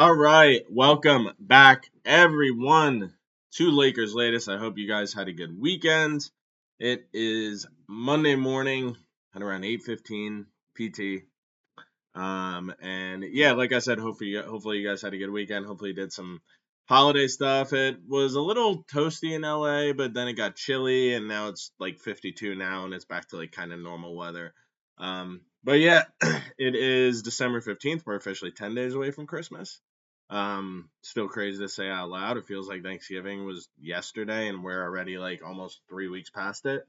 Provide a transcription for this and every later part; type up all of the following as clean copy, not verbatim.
All right, welcome back, everyone, to Lakers Latest. I hope you guys had a good weekend. It is Monday morning at around 8:15 PT. And yeah, like I said, hopefully you guys had a good weekend. Hopefully you did some holiday stuff. It was a little toasty in LA, but then it got chilly, and now it's like 52 now, and it's back to like kind of normal weather. But yeah, it is December 15th. We're officially 10 days away from Christmas. Still crazy to say out loud. It feels like Thanksgiving was yesterday, and we're already like almost 3 weeks past it.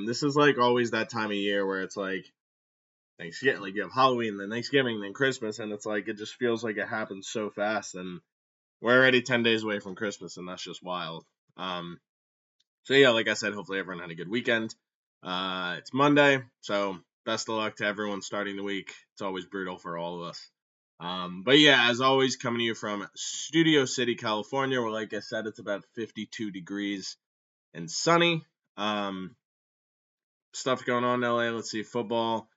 This is like always that time of year where it's like Thanksgiving, like you have Halloween, then Thanksgiving, then Christmas, and it's like it just feels like it happens so fast, and we're already 10 days away from Christmas, and that's just wild. So yeah, like I said, hopefully everyone had a good weekend. It's Monday, so best of luck to everyone starting the week. It's always brutal for all of us. But yeah, as always, coming to you from Studio City, California, where, like I said, it's about 52 degrees and sunny. Stuff going on in LA. Let's see, football.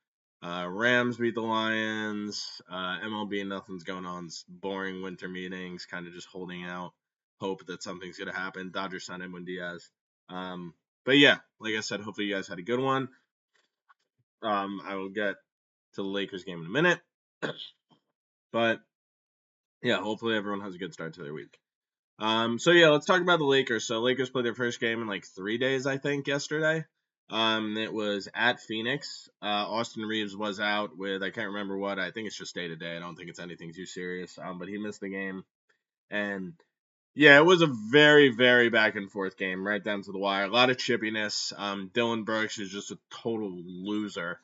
Rams beat the Lions. MLB, nothing's going on. It's boring winter meetings, kind of just holding out hope that something's going to happen. Dodgers signed Edwin Diaz. But yeah, like I said, hopefully you guys had a good one. I will get to the Lakers game in a minute. But yeah, hopefully everyone has a good start to their week. So yeah, let's talk about the Lakers. So Lakers played their first game in like 3 days, I think, yesterday. It was at Phoenix. Austin Reeves was out with I can't remember what. I think it's just day to day. I don't think it's anything too serious. But he missed the game, and yeah, it was a very, very back and forth game, right down to the wire. A lot of chippiness. Dylan Brooks is just a total loser,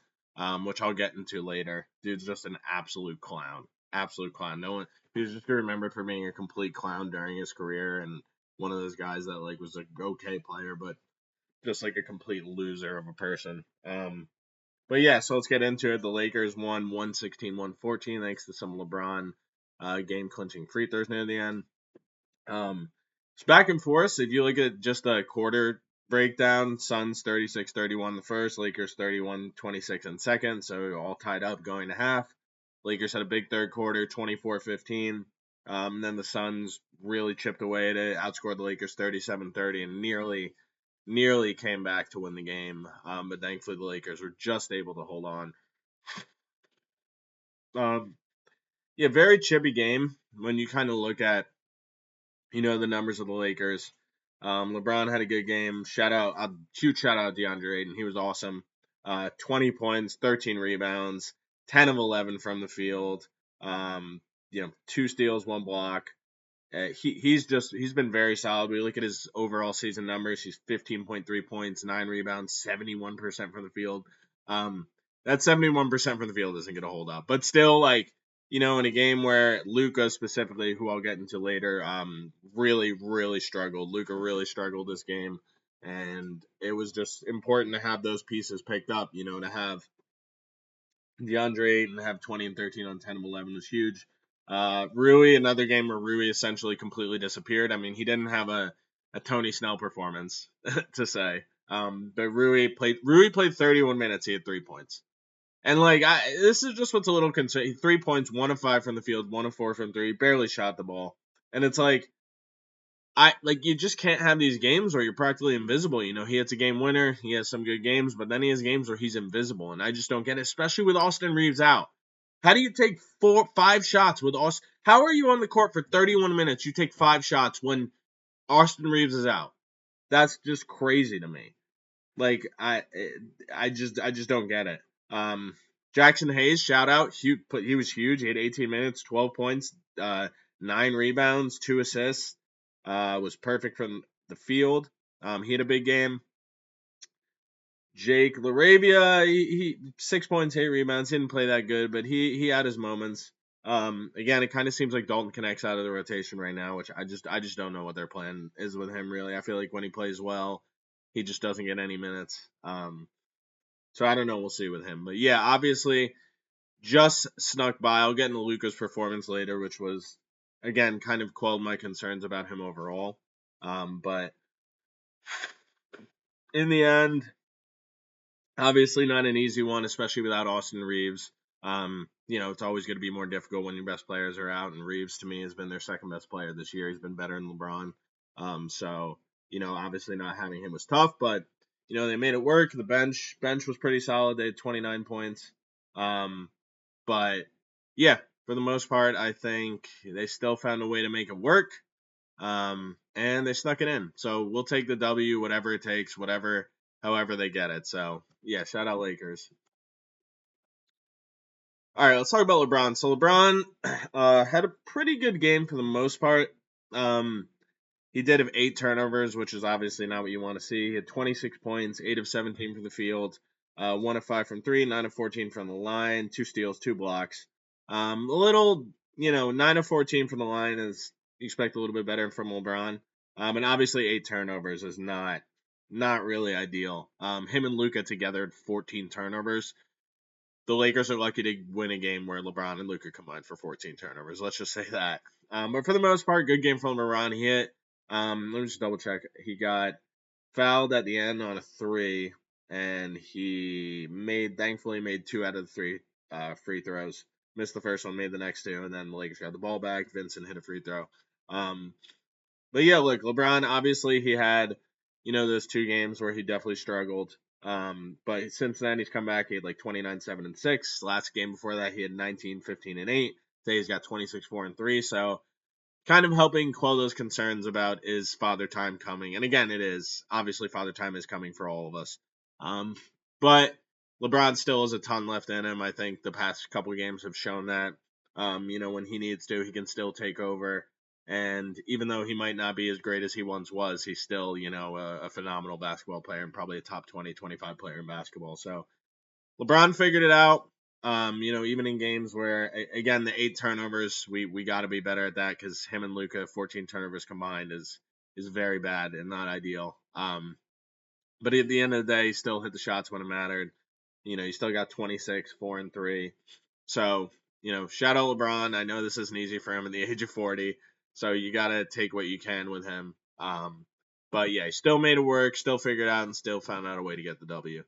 which I'll get into later. Dude's just an absolute clown. Absolute clown. No one. He's just remembered for being a complete clown during his career, and one of those guys that like was a okay player, but just like a complete loser of a person. But yeah, so let's get into it. The Lakers won 116-114 thanks to some LeBron game clinching free throws near the end. It's back and forth. If you look at just a quarter breakdown, Suns 36-31 the first, Lakers 31-26 in second, so all tied up going to half. Lakers had a big third quarter, 24-15. Then the Suns really chipped away at it, outscored the Lakers 37-30, and nearly came back to win the game. But thankfully the Lakers were just able to hold on. Yeah, very chippy game when you kind of look at the numbers of the Lakers. LeBron had a good game. Huge shout out DeAndre Ayton. He was awesome. 20 points, 13 rebounds, 10 of 11 from the field. 2 steals, 1 block. He's been very solid. We look at his overall season numbers. He's 15.3 points, 9 rebounds, 71% from the field. That 71% from the field isn't going to hold up, but still, like, in a game where Luka specifically, who I'll get into later, really, really struggled. Luka really struggled this game, and it was just important to have those pieces picked up. To have DeAndre Ayton have 20 and 13 on 10 of 11 was huge. Rui, another game where Rui essentially completely disappeared. I mean, he didn't have a Tony Snell performance to say. But Rui played 31 minutes. He had 3 points. And like this is just what's a little concerning. 3 points, 1 of 5 from the field, 1 of 4 from 3. Barely shot the ball. And it's like you just can't have these games where you're practically invisible. He hits a game winner, he has some good games, but then he has games where he's invisible, and I just don't get it, especially with Austin Reeves out. How do you take 5 shots with Austin? How are you on the court for 31 minutes? You take 5 shots when Austin Reeves is out. That's just crazy to me. Like I just don't get it. Jackson Hayes, shout out. He was huge. He had 18 minutes, 12 points, 9 rebounds, 2 assists. Was perfect from the field. He had a big game. Jake LaRavia, he 6 points, 8 rebounds. He didn't play that good, but he had his moments. Again, it kind of seems like Dalton connects out of the rotation right now, which I just don't know what their plan is with him really. I feel like when he plays well, he just doesn't get any minutes. So I don't know. We'll see with him. But yeah, obviously, just snuck by. I'll get into Luka's performance later, which was, again, kind of quelled my concerns about him overall. But in the end, obviously not an easy one, especially without Austin Reeves. it's always going to be more difficult when your best players are out. And Reeves, to me, has been their second best player this year. He's been better than LeBron. So obviously not having him was tough, but they made it work. The bench was pretty solid. They had 29 points. But yeah, for the most part, I think they still found a way to make it work. And they snuck it in. So we'll take the W, whatever it takes, however they get it. So yeah, shout out Lakers. All right, let's talk about LeBron. So LeBron had a pretty good game for the most part. He did have 8 turnovers, which is obviously not what you want to see. He had 26 points, 8 of 17 from the field, 1 of 5 from 3, 9 of 14 from the line, 2 steals, 2 blocks. A little, 9 of 14 from the line is you expect a little bit better from LeBron. And obviously 8 turnovers is not really ideal. Him and Luka together had 14 turnovers. The Lakers are lucky to win a game where LeBron and Luka combined for 14 turnovers. Let's just say that. But for the most part, good game from LeBron. He hit. Let me just double check. He got fouled at the end on a 3, and he thankfully made 2 out of the 3 free throws. Missed the first one, made the next 2, and then the Lakers got the ball back. Vincent hit a free throw. But yeah, look, LeBron, obviously he had, those 2 games where he definitely struggled. But since then he's come back. He had like 29, 7, and 6. Last game before that he had 19, 15, and 8. Today he's got 26, 4, and 3. So kind of helping quell those concerns about is Father Time coming. And again, it is. Obviously Father Time is coming for all of us. But LeBron still has a ton left in him. I think the past couple games have shown that. When he needs to, he can still take over. And even though he might not be as great as he once was, he's still, a phenomenal basketball player and probably a top 20, 25 player in basketball. So LeBron figured it out. Even in games where, again, the 8 turnovers, we got to be better at that because him and Luka, 14 turnovers combined is very bad and not ideal. But at the end of the day, he still hit the shots when it mattered. He still got 26, 4, and 3. So, shout out LeBron. I know this isn't easy for him at the age of 40. So you got to take what you can with him. But yeah, he still made it work, still figured it out, and still found out a way to get the W.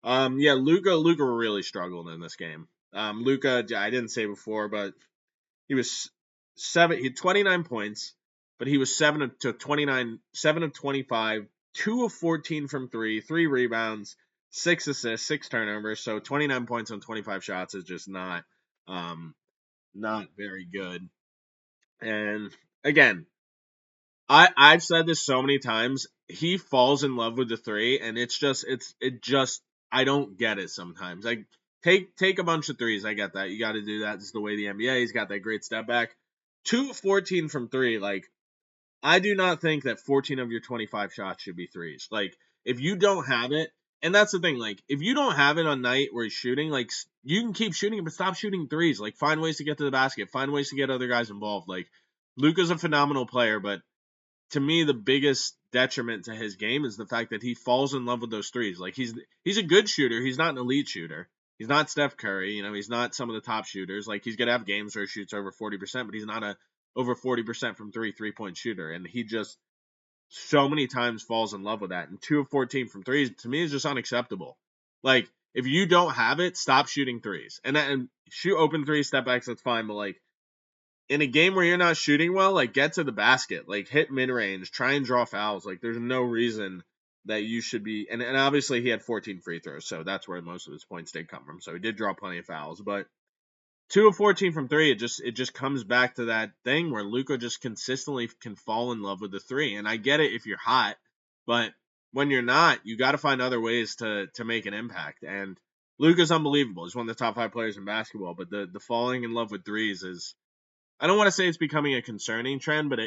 Yeah, Luka really struggled in this game. Luka, I didn't say before, but he was he had 29 points, but he was 7 of 25, 2 of 14 from 3, 3 rebounds, 6 assists, 6 turnovers. So 29 points on 25 shots is just not very good. And again, I've said this so many times. He falls in love with the 3, and it just I don't get it sometimes. Like take a bunch of 3s. I get that. You got to do that. This is the way the NBA. He's got that great step back. 2 of 14 from 3. Like I do not think that 14 of your 25 shots should be 3s. Like if you don't have it, and that's the thing. Like if you don't have it on night where he's shooting, like you can keep shooting it, but stop shooting 3s. Like find ways to get to the basket. Find ways to get other guys involved. Like Luka's a phenomenal player, but to me, the biggest detriment to his game is the fact that he falls in love with those 3s. Like he's a good shooter. He's not an elite shooter. He's not Steph Curry. He's not some of the top shooters. Like he's gonna have games where he shoots over 40%, but he's not a over 40% from 3-point shooter. And he just so many times falls in love with that. And 2 of 14 from 3s to me is just unacceptable. Like if you don't have it, stop shooting 3s. And shoot open 3 step backs, that's fine. But like in a game where you're not shooting well, like get to the basket, like hit mid range, try and draw fouls. Like there's no reason that you should be. And obviously he had 14 free throws, so that's where most of his points did come from. So he did draw plenty of fouls, but 2 of 14 from 3, it just comes back to that thing where Luka just consistently can fall in love with the 3. And I get it if you're hot, but when you're not, you got to find other ways to make an impact. And Luka's unbelievable. He's one of the top 5 players in basketball, but the falling in love with 3s is, I don't want to say it's becoming a concerning trend, but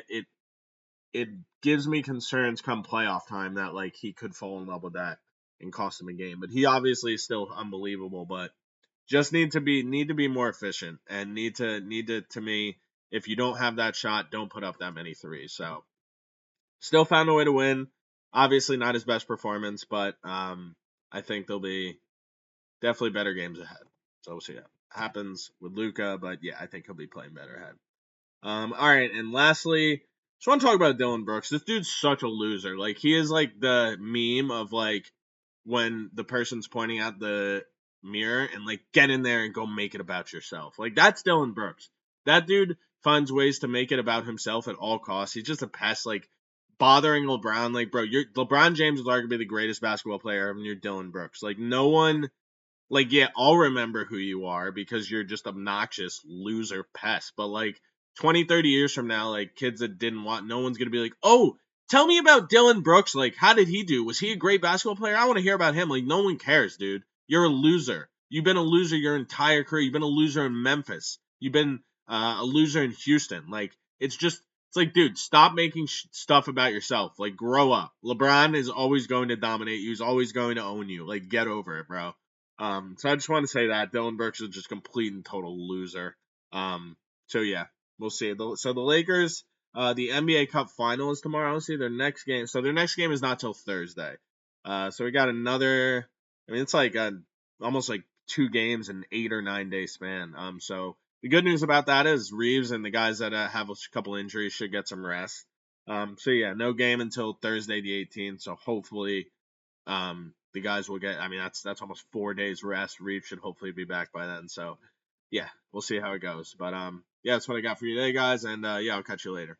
it gives me concerns come playoff time that like he could fall in love with that and cost him a game. But he obviously is still unbelievable, but just need to be more efficient and need to me, if you don't have that shot, don't put up that many 3s. So still found a way to win. Obviously not his best performance, but I think there'll be definitely better games ahead. So we'll see what happens with Luka, but yeah, I think he'll be playing better ahead. All right, and lastly, just want to talk about Dylan Brooks. This dude's such a loser. Like he is like the meme of like when the person's pointing out the mirror and like get in there and go make it about yourself. Like that's Dylan Brooks. That dude finds ways to make it about himself at all costs. He's just a pest, like bothering LeBron. Like, bro, you're LeBron James is arguably the greatest basketball player ever, and you're Dylan Brooks. Like, no one, like, yeah, I'll remember who you are because you're just obnoxious loser pest. But like 20, 30 years from now, like kids that didn't want, no one's gonna be like, oh, tell me about Dylan Brooks. Like, how did he do? Was he a great basketball player? I want to hear about him. Like, no one cares, dude. You're a loser. You've been a loser your entire career. You've been a loser in Memphis. You've been a loser in Houston. Like, it's like, dude, stop making stuff about yourself. Like, grow up. LeBron is always going to dominate you. He's always going to own you. Like, get over it, bro. So I just want to say that Dylan Brooks is just complete and total loser. So yeah, we'll see. So the Lakers, the NBA Cup final is tomorrow. Let's see their next game. So their next game is not till Thursday. So we got another. I mean, it's like almost like 2 games in 8 or 9 day span. So the good news about that is Reeves and the guys that have a couple injuries should get some rest. So yeah, no game until Thursday the 18th. So hopefully, the guys will get. I mean, that's almost 4 days rest. Reeves should hopefully be back by then. So yeah, we'll see how it goes. But yeah, that's what I got for you today, guys. And yeah, I'll catch you later.